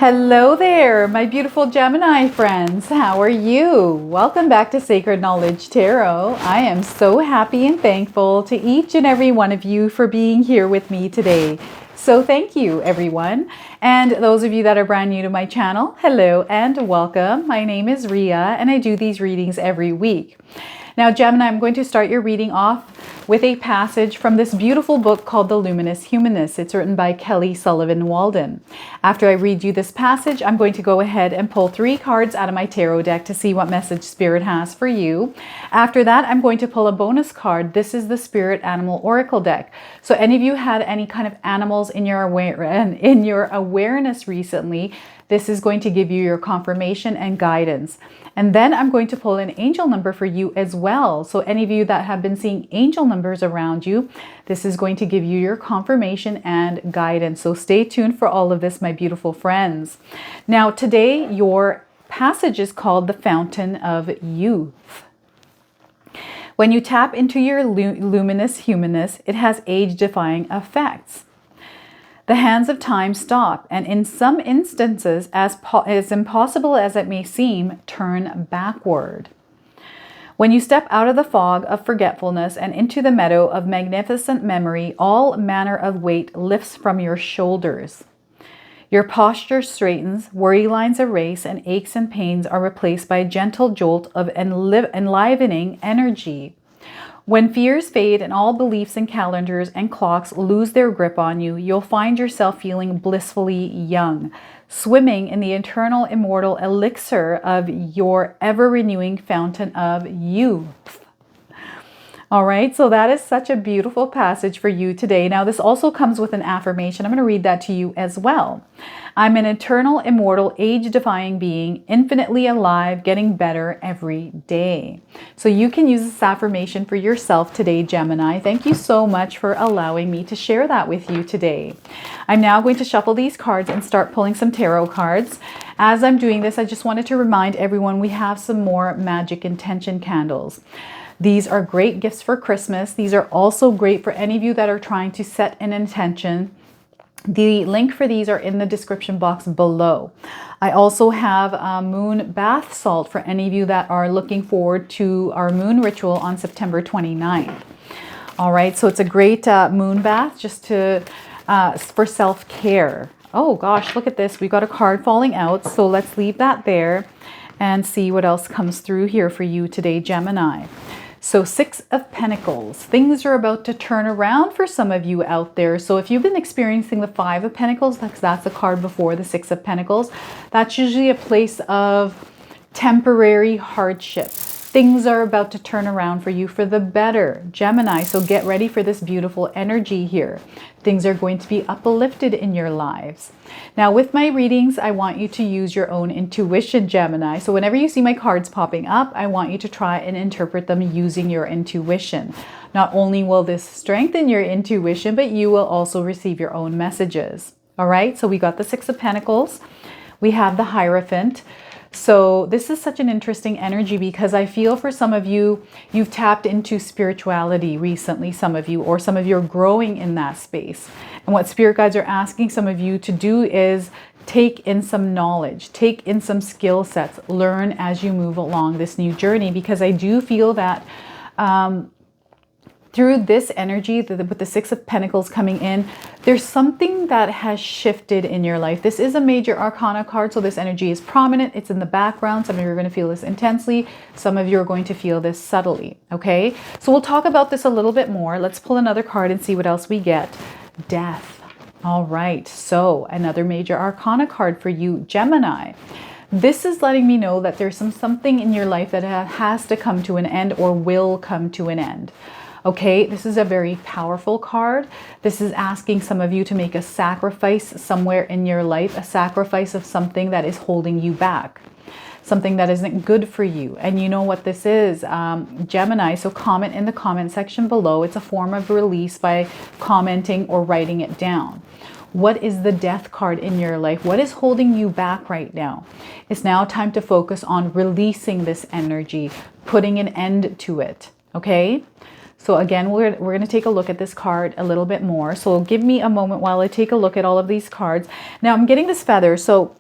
Hello there, my beautiful Gemini friends. How are you? Welcome back to Sacred Knowledge Tarot. I am so happy and thankful to each and every one of you for being here with me today. So thank you, everyone. And those of you that are brand new to my channel, hello and welcome. My name is Ria and I do these readings every week. Now, Gemini, I'm going to start your reading off with a passage from this beautiful book called The Luminous Humanists. It's written by Kelly Sullivan Walden. After I read you this passage, I'm going to go ahead and pull 3 cards out of my tarot deck to see what message Spirit has for you. After that, I'm going to pull a bonus card. This is the Spirit Animal Oracle deck. So any of you had any kind of animals in your awareness recently, this is going to give you your confirmation and guidance. And then I'm going to pull an angel number for you as well. So any of you that have been seeing angel numbers around you, this is going to give you your confirmation and guidance. So stay tuned for all of this, my beautiful friends. Now, today, your passage is called The Fountain of Youth. When you tap into your luminous humanness, it has age-defying effects. The hands of time stop, and in some instances, as impossible as it may seem, turn backward. When you step out of the fog of forgetfulness and into the meadow of magnificent memory, all manner of weight lifts from your shoulders. Your posture straightens, worry lines erase, and aches and pains are replaced by a gentle jolt of enlivening energy. When fears fade and all beliefs and calendars and clocks lose their grip on you, you'll find yourself feeling blissfully young, swimming in the eternal immortal elixir of your ever-renewing fountain of youth. All right, so that is such a beautiful passage for you today. Now, this also comes with an affirmation. I'm going to read that to you as well. I'm an eternal, immortal, age-defying being, infinitely alive, getting better every day. So you can use this affirmation for yourself today, Gemini. Thank you so much for allowing me to share that with you today. I'm now going to shuffle these cards and start pulling some tarot cards. As I'm doing this, I just wanted to remind everyone we have some more magic intention candles. These are great gifts for Christmas. These are also great for any of you that are trying to set an intention. The link for these are in the description box below. I also have a moon bath salt for any of you that are looking forward to our moon ritual on September 29th. All right, so it's a great moon bath just to for self-care. Oh gosh, look at this. We've got a card falling out, so let's leave that there and see what else comes through here for you today, Gemini. So 6 of Pentacles. Things are about to turn around for some of you out there. So if you've been experiencing the 5 of Pentacles, that's the card before the 6 of Pentacles, that's usually a place of temporary hardship. Things are about to turn around for you for the better, Gemini. So get ready for this beautiful energy here. Things are going to be uplifted in your lives. Now, with my readings, I want you to use your own intuition, Gemini. So whenever you see my cards popping up, I want you to try and interpret them using your intuition. Not only will this strengthen your intuition, but you will also receive your own messages. All right, so we got the 6 of Pentacles. We have the Hierophant. So this is such an interesting energy because I feel for some of you, you've tapped into spirituality recently, some of you, or some of you are growing in that space. And what spirit guides are asking some of you to do is take in some knowledge, take in some skill sets, learn as you move along this new journey, because I do feel that through this energy, with the 6 of Pentacles coming in, there's something that has shifted in your life. This is a major arcana card, so this energy is prominent. It's in the background. Some of you are going to feel this intensely. Some of you are going to feel this subtly, okay? So we'll talk about this a little bit more. Let's pull another card and see what else we get. Death. All right, so another major arcana card for you, Gemini. This is letting me know that there's something in your life that has to come to an end or will come to an end. Okay, this is a very powerful card. This is asking some of you to make a sacrifice somewhere in your life, a sacrifice of something that is holding you back, something that isn't good for you. And you know what this is, Gemini, so comment in the comment section below. It's a form of release by commenting or writing it down. What is the death card in your life? What is holding you back right now? It's now time to focus on releasing this energy, putting an end to it, okay? So again, we're going to take a look at this card a little bit more. So give me a moment while I take a look at all of these cards. Now I'm getting this feather. So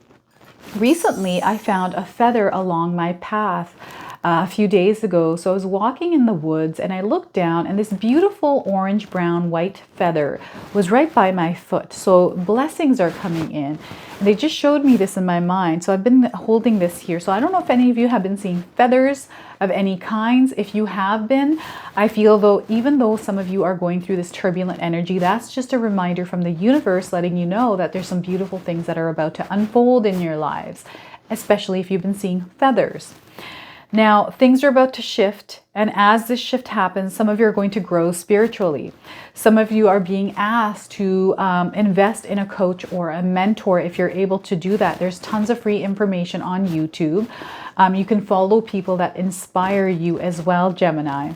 Recently, I found a feather along my path a few days ago. So I was walking in the woods and I looked down, and this beautiful orange, brown, white feather was right by my foot. So blessings are coming in. And they just showed me this in my mind. So I've been holding this here. So I don't know if any of you have been seeing feathers of any kinds. If you have been, I feel though, even though some of you are going through this turbulent energy, that's just a reminder from the universe letting you know that there's some beautiful things that are about to unfold in your lives, especially if you've been seeing feathers. Now, things are about to shift, and as this shift happens, some of you are going to grow spiritually. Some of you are being asked to invest in a coach or a mentor if you're able to do that. There's tons of free information on YouTube. You can follow people that inspire you as well, Gemini.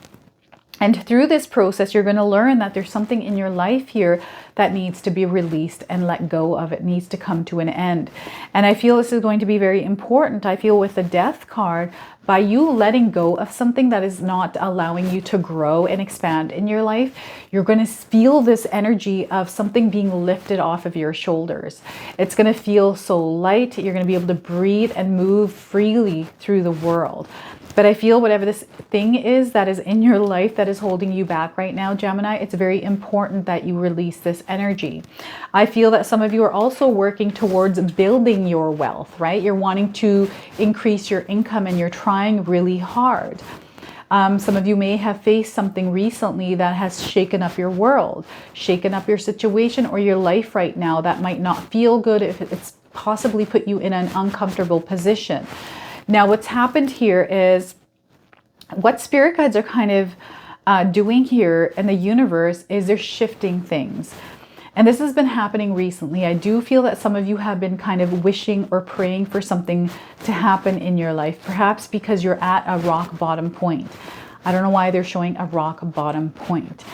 And through this process, you're going to learn that there's something in your life here that needs to be released and let go of. It needs to come to an end. And I feel this is going to be very important. I feel with the Death card, by you letting go of something that is not allowing you to grow and expand in your life, you're going to feel this energy of something being lifted off of your shoulders. It's going to feel so light. You're going to be able to breathe and move freely through the world. But I feel whatever this thing is that is in your life that is holding you back right now, Gemini, it's very important that you release this energy. I feel that some of you are also working towards building your wealth, right? You're wanting to increase your income and you're trying really hard. Some of you may have faced something recently that has shaken up your world, shaken up your situation or your life right now that might not feel good if it's possibly put you in an uncomfortable position. Now, what's happened here is what spirit guides are kind of doing here in the universe is they're shifting things. And this has been happening recently. I do feel that some of you have been kind of wishing or praying for something to happen in your life, perhaps because you're at a rock bottom point. I don't know why they're showing a rock bottom point.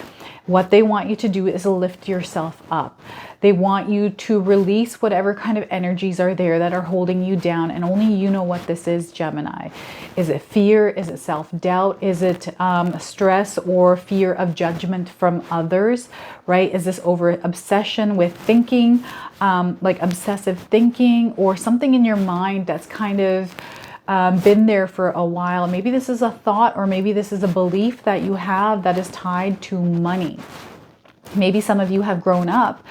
What they want you to do is lift yourself up. They want you to release whatever kind of energies are there that are holding you down. And only you know what this is, Gemini. Is it fear? Is it self-doubt? Is it stress or fear of judgment from others, right? Is this over obsession with thinking, like obsessive thinking, or something in your mind that's kind of been there for a while? Maybe this is a thought, or maybe this is a belief that you have that is tied to money. Maybe some of you have grown up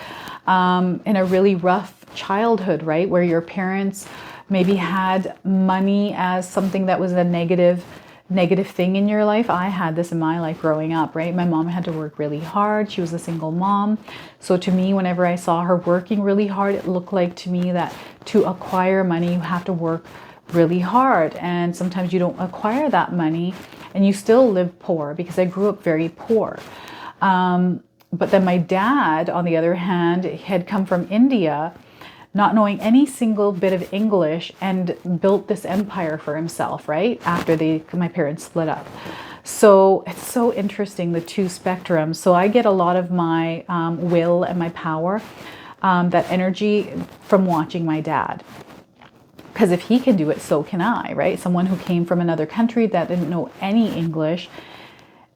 in a really rough childhood, right? Where your parents maybe had money as something that was a negative thing in your life. I had this in my life growing up, right? My mom had to work really hard. She was a single mom. So to me, whenever I saw her working really hard, it looked like to me that to acquire money, you have to work really hard. And sometimes you don't acquire that money and you still live poor, because I grew up very poor. But then my dad, on the other hand, had come from India, not knowing any single bit of English, and built this empire for himself, right? After my parents split up. So it's so interesting, the two spectrums. So I get a lot of my will and my power, that energy from watching my dad. Because if he can do it, so can I, right? Someone who came from another country that didn't know any English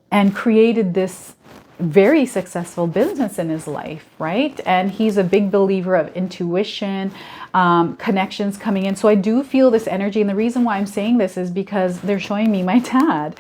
and created this very successful business in his life, right? And he's a big believer of intuition, connections coming in. So I do feel this energy. And the reason why I'm saying this is because they're showing me my dad.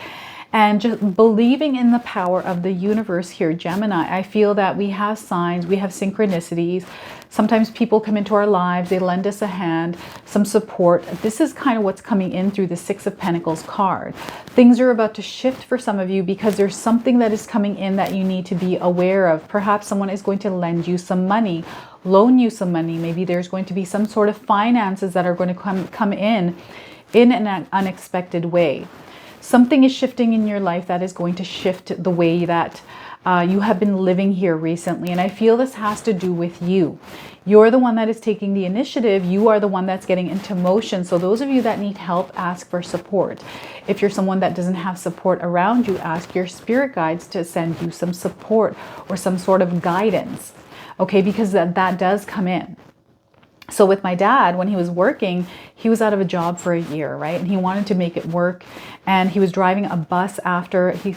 And just believing in the power of the universe here, Gemini, I feel that we have signs, we have synchronicities. Sometimes people come into our lives, they lend us a hand, some support. This is kind of what's coming in through the Six of Pentacles card. Things are about to shift for some of you because there's something that is coming in that you need to be aware of. Perhaps someone is going to lend you some money, loan you some money. Maybe there's going to be some sort of finances that are going to come in an unexpected way. Something is shifting in your life that is going to shift the way that you have been living here recently. And I feel this has to do with you. You're the one that is taking the initiative. You are the one that's getting into motion. So those of you that need help, ask for support. If you're someone that doesn't have support around you, ask your spirit guides to send you some support or some sort of guidance. Okay, because that does come in. So with my dad, when he was working, he was out of a job for a year, right? And he wanted to make it work. And he was driving a bus after he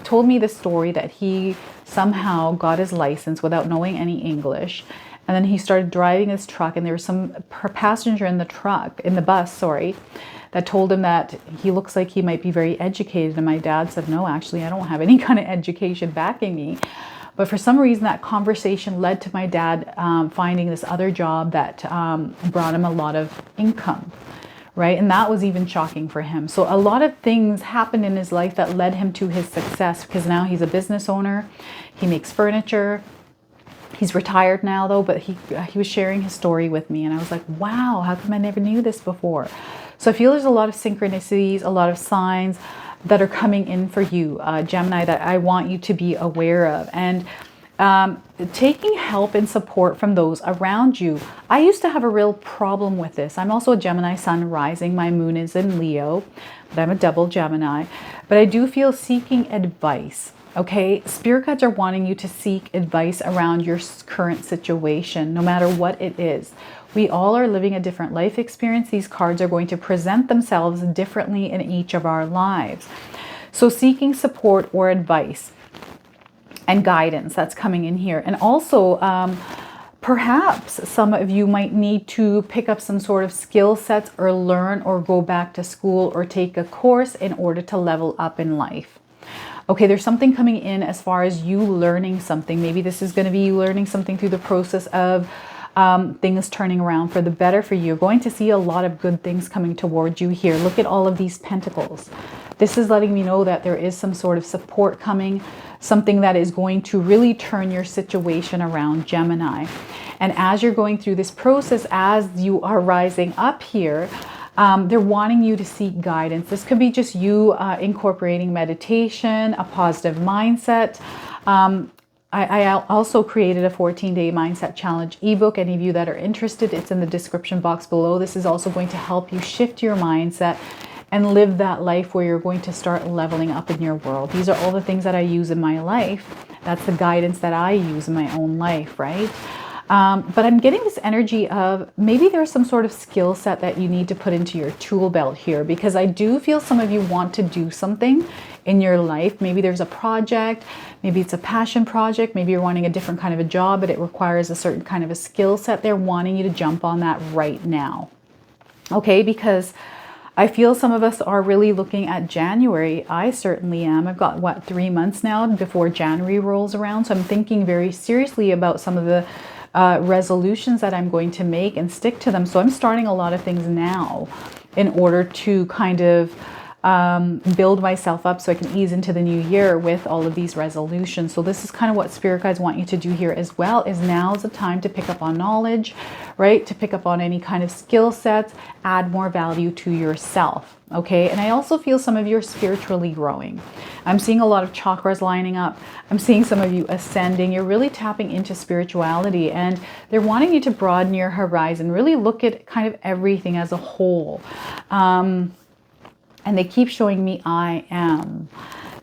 told me the story that he somehow got his license without knowing any English. And then he started driving his truck, and there was some passenger in the bus, sorry, that told him that he looks like he might be very educated. And my dad said, no, actually, I don't have any kind of education backing me. But for some reason, that conversation led to my dad finding this other job that brought him a lot of income, right? And that was even shocking for him. So a lot of things happened in his life that led him to his success, because now he's a business owner. He makes furniture. He's retired now, though, but he was sharing his story with me. And I was like, wow, how come I never knew this before? So I feel there's a lot of synchronicities, a lot of signs that are coming in for you, Gemini, that I want you to be aware of. And taking help and support from those around you. I used to have a real problem with this. I'm also a Gemini sun rising. My moon is in Leo, but I'm a double Gemini. But I do feel seeking advice. Okay, spirit guides are wanting you to seek advice around your current situation, no matter what it is. We all are living a different life experience. These cards are going to present themselves differently in each of our lives. So seeking support or advice and guidance, that's coming in here. And also, perhaps some of you might need to pick up some sort of skill sets, or learn, or go back to school, or take a course in order to level up in life. Okay, there's something coming in as far as you learning something. Maybe this is going to be you learning something through the process of things turning around for the better for you. You're going to see a lot of good things coming towards you here. Look at all of these pentacles. This is letting me know that there is some sort of support coming, something that is going to really turn your situation around, Gemini. And as you're going through this process, as you are rising up here, they're wanting you to seek guidance. This could be just you incorporating meditation, a positive mindset. I also created a 14-day mindset challenge ebook. Any of you that are interested, it's in the description box below. This is also going to help you shift your mindset and live that life where you're going to start leveling up in your world. These are all the things that I use in my life. That's the guidance that I use in my own life, right? But I'm getting this energy of maybe there's some sort of skill set that you need to put into your tool belt here, because I do feel some of you want to do something in your life. Maybe there's a project, maybe it's a passion project, maybe you're wanting a different kind of a job, but it requires a certain kind of a skill set. They're wanting you to jump on that right now. Okay, because I feel some of us are really looking at January. I certainly am. I've got, what, 3 months now before January rolls around. So I'm thinking very seriously about some of the resolutions that I'm going to make and stick to them. So I'm starting a lot of things now in order to kind of build myself up so I can ease into the new year with all of these resolutions. So this is kind of what spirit guides want you to do here as well, is now is the time to pick up on knowledge, right? To pick up on any kind of skill sets, add more value to yourself. Okay, and I also feel some of you are spiritually growing. I'm seeing a lot of chakras lining up. I'm seeing some of you ascending. You're really tapping into spirituality, and they're wanting you to broaden your horizon, really look at kind of everything as a whole. And they keep showing me I am.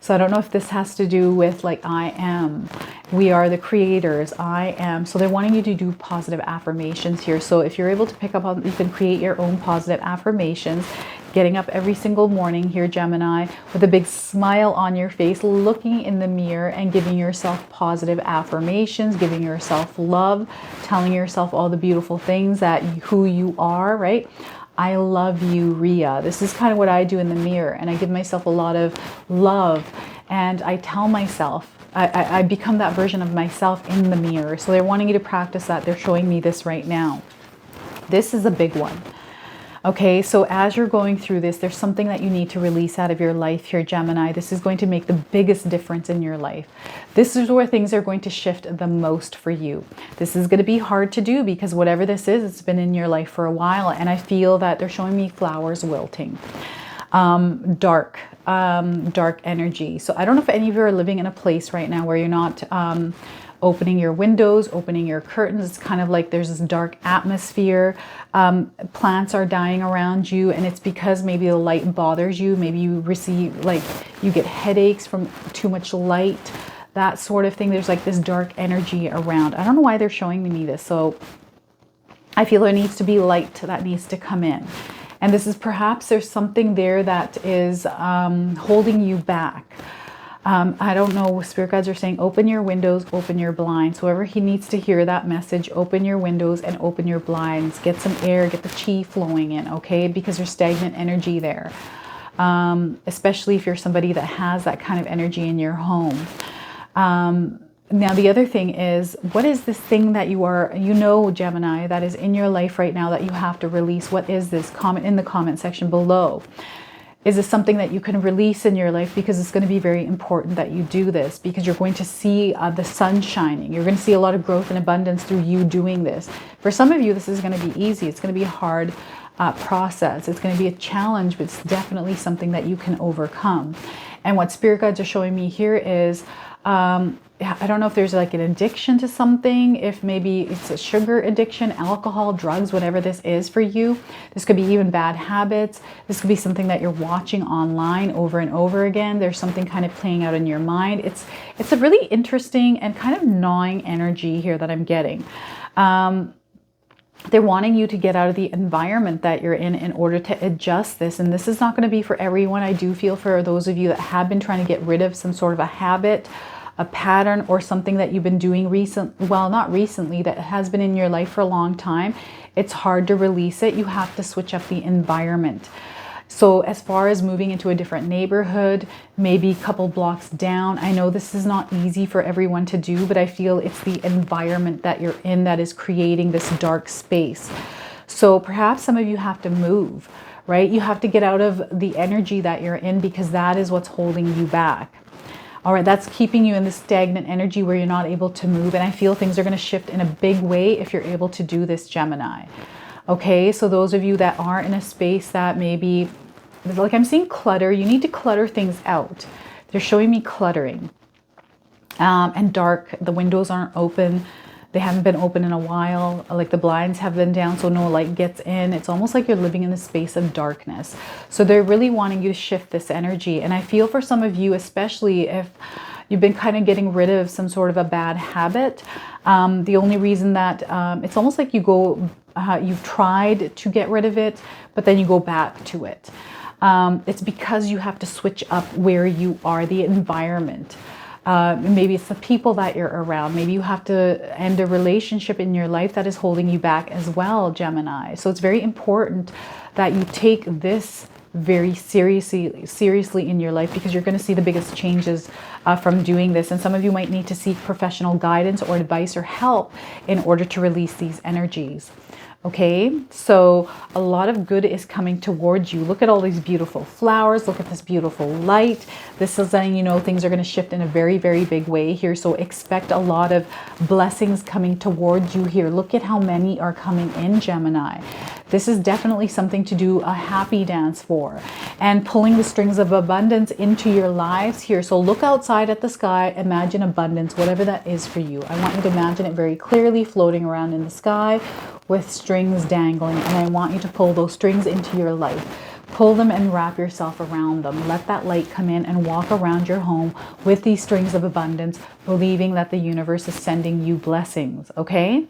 So I don't know if this has to do with like I am. We are the creators. I am. So they're wanting you to do positive affirmations here. So if you're able to pick up on, you can create your own positive affirmations. Getting up every single morning here, Gemini, with a big smile on your face, looking in the mirror and giving yourself positive affirmations, giving yourself love, telling yourself all the beautiful things that who you are, right? I love you, Ria. This is kind of what I do in the mirror, and I give myself a lot of love, and I tell myself, I become that version of myself in the mirror. So they're wanting you to practice that. They're showing me this right now. This is a big one. Okay, so as you're going through this, there's something that you need to release out of your life here, Gemini. This is going to make the biggest difference in your life. This is where things are going to shift the most for you. This is going to be hard to do because whatever this is, it's been in your life for a while. And I feel that they're showing me flowers wilting. Dark energy. So I don't know if any of you are living in a place right now where you're not opening your windows, opening your curtains. It's kind of like there's this dark atmosphere. Plants are dying around you, and it's because maybe the light bothers you. Maybe you receive, like, you get headaches from too much light, that sort of thing. There's like this dark energy around. I don't know why they're showing me this. So I feel there needs to be light that needs to come in. And this is perhaps there's something there that is holding you back. I don't know, spirit guides are saying open your windows, open your blinds. Whoever he needs to hear that message, open your windows and open your blinds. Get some air, get the chi flowing in, okay? Because there's stagnant energy there. Especially if you're somebody that has that kind of energy in your home. Now, the other thing is, what is this thing that you are, Gemini, that is in your life right now that you have to release? What is this? Comment in the comment section below. Is this something that you can release in your life? Because it's going to be very important that you do this, because you're going to see the sun shining. You're going to see a lot of growth and abundance through you doing this. For some of you, this is going to be easy. It's going to be a hard process. It's going to be a challenge, but it's definitely something that you can overcome. And what spirit guides are showing me here is, I don't know if there's like an addiction to something, if maybe it's a sugar addiction, alcohol, drugs, whatever this is for you. This could be even bad habits. This could be something that you're watching online over and over again. There's something kind of playing out in your mind. It's a really interesting and kind of gnawing energy here that I'm getting. They're wanting you to get out of the environment that you're in order to adjust this. And this is not going to be for everyone. I do feel for those of you that have been trying to get rid of some sort of a habit, a pattern, or something that you've been doing not recently, that has been in your life for a long time. It's hard to release it. You have to switch up the environment. So as far as moving into a different neighborhood, maybe a couple blocks down, I know this is not easy for everyone to do, but I feel it's the environment that you're in that is creating this dark space. So perhaps some of you have to move, right? You have to get out of the energy that you're in, because that is what's holding you back. All right, that's keeping you in this stagnant energy where you're not able to move. And I feel things are going to shift in a big way if you're able to do this, Gemini. Okay, so those of you that are in a space that maybe, like I'm seeing clutter, you need to clutter things out. They're showing me cluttering. And dark, the windows aren't open. They haven't been open in a while. Like the blinds have been down, so no light gets in. It's almost like you're living in a space of darkness. So they're really wanting you to shift this energy. And I feel for some of you, especially if you've been kind of getting rid of some sort of a bad habit. The only reason that it's almost like you've tried to get rid of it, but then you go back to it. It's because you have to switch up where you are, the environment. Maybe it's the people that you're around. Maybe you have to end a relationship in your life that is holding you back as well, Gemini. So it's very important that you take this very seriously in your life, because you're going to see the biggest changes from doing this. And some of you might need to seek professional guidance or advice or help in order to release these energies. Okay, so a lot of good is coming towards you. Look at all these beautiful flowers. Look at this beautiful light. This is letting you know things are going to shift in a very, very big way here. So expect a lot of blessings coming towards you here. Look at how many are coming in, Gemini. This is definitely something to do a happy dance for, and pulling the strings of abundance into your lives here. So look outside at the sky, imagine abundance, whatever that is for you. I want you to imagine it very clearly floating around in the sky with strings dangling, and I want you to pull those strings into your life. Pull them and wrap yourself around them. Let that light come in and walk around your home with these strings of abundance, believing that the universe is sending you blessings, okay?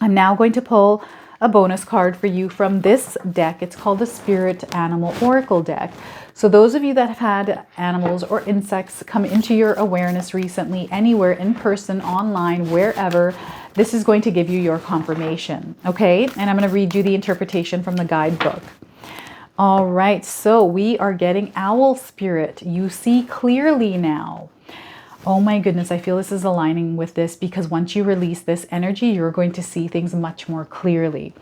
I'm now going to pull a bonus card for you from this deck. It's called the Spirit Animal Oracle deck. So those of you that have had animals or insects come into your awareness recently, anywhere, in person, online, wherever, this is going to give you your confirmation, okay? And I'm going to read you the interpretation from the guidebook. All right, so we are getting owl spirit. You see clearly now. Oh my goodness, I feel this is aligning with this, because once you release this energy, you're going to see things much more clearly.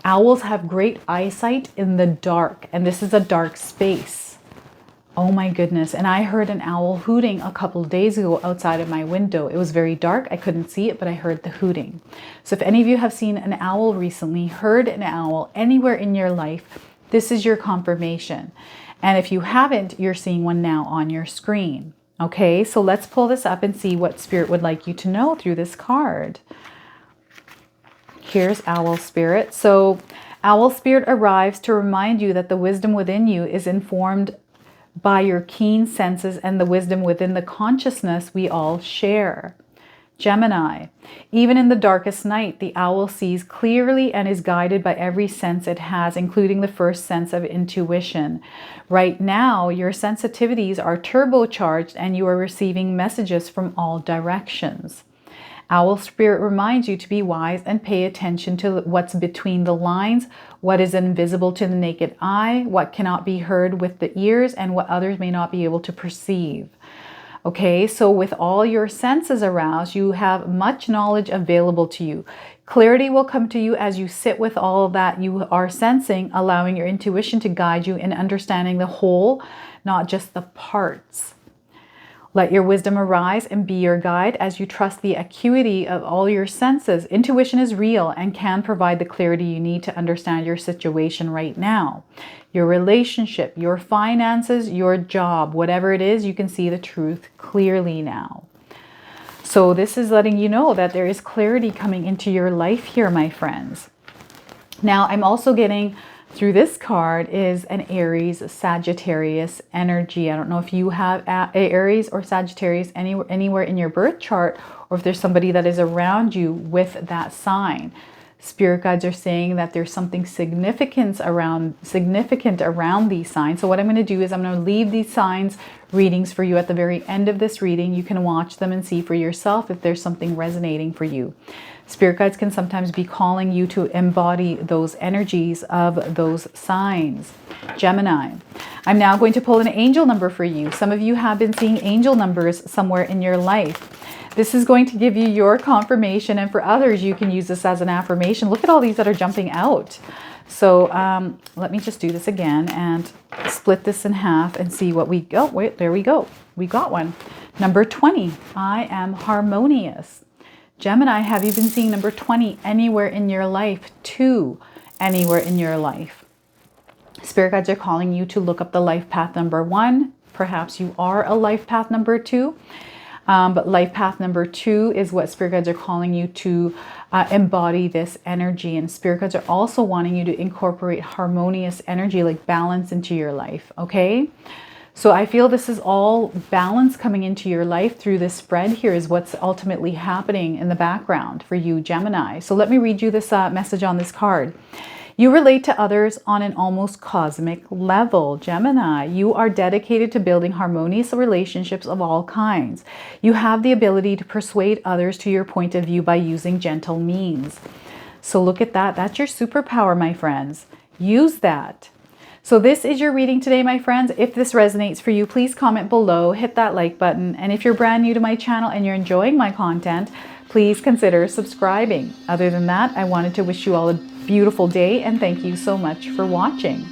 Owls have great eyesight in the dark, and this is a dark space. Oh my goodness. And I heard an owl hooting a couple of days ago outside of my window. It was very dark. I couldn't see it, but I heard the hooting. So if any of you have seen an owl recently, heard an owl anywhere in your life, this is your confirmation. And if you haven't, you're seeing one now on your screen. Okay, so let's pull this up and see what Spirit would like you to know through this card. Here's Owl Spirit. So Owl Spirit arrives to remind you that the wisdom within you is informed by your keen senses and the wisdom within the consciousness we all share. Gemini, even in the darkest night, the owl sees clearly and is guided by every sense it has, including the first sense of intuition. Right now, your sensitivities are turbocharged and you are receiving messages from all directions. Owl spirit reminds you to be wise and pay attention to what's between the lines, what is invisible to the naked eye, what cannot be heard with the ears, and what others may not be able to perceive. Okay, so with all your senses aroused, you have much knowledge available to you. Clarity will come to you as you sit with all that you are sensing, allowing your intuition to guide you in understanding the whole, not just the parts. Let your wisdom arise and be your guide as you trust the acuity of all your senses. Intuition is real and can provide the clarity you need to understand your situation right now. Your relationship, your finances, your job, whatever it is, you can see the truth clearly now. So this is letting you know that there is clarity coming into your life here, my friends. Now, I'm also getting through this card is an Aries Sagittarius energy. I don't know if you have Aries or Sagittarius anywhere in your birth chart, or if there's somebody that is around you with that sign. Spirit guides are saying that there's something significant around these signs. So what I'm going to do is I'm going to leave these signs readings for you at the very end of this reading. You can watch them and see for yourself if there's something resonating for you. Spirit guides can sometimes be calling you to embody those energies of those signs. Gemini, I'm now going to pull an angel number for you. Some of you have been seeing angel numbers somewhere in your life. This is going to give you your confirmation, and for others, you can use this as an affirmation. Look at all these that are jumping out. So let me just do this again and split this in half and see what we go. Wait, there we go. We got one. Number 20, I am harmonious. Gemini, have you been seeing number 20 anywhere in your life? 2, anywhere in your life. Spirit guides are calling you to look up the life path number 1. Perhaps you are a life path number 2. But life path number 2 is what Spirit guides are calling you to embody this energy. And Spirit guides are also wanting you to incorporate harmonious energy, like balance into your life. Okay. So I feel this is all balance coming into your life through this spread here is what's ultimately happening in the background for you, Gemini. So let me read you this message on this card. You relate to others on an almost cosmic level, Gemini. You are dedicated to building harmonious relationships of all kinds. You have the ability to persuade others to your point of view by using gentle means. So look at that. That's your superpower, my friends. Use that. So this is your reading today, my friends. If this resonates for you, please comment below, hit that like button. And if you're brand new to my channel and you're enjoying my content, please consider subscribing. Other than that, I wanted to wish you all a beautiful day and thank you so much for watching.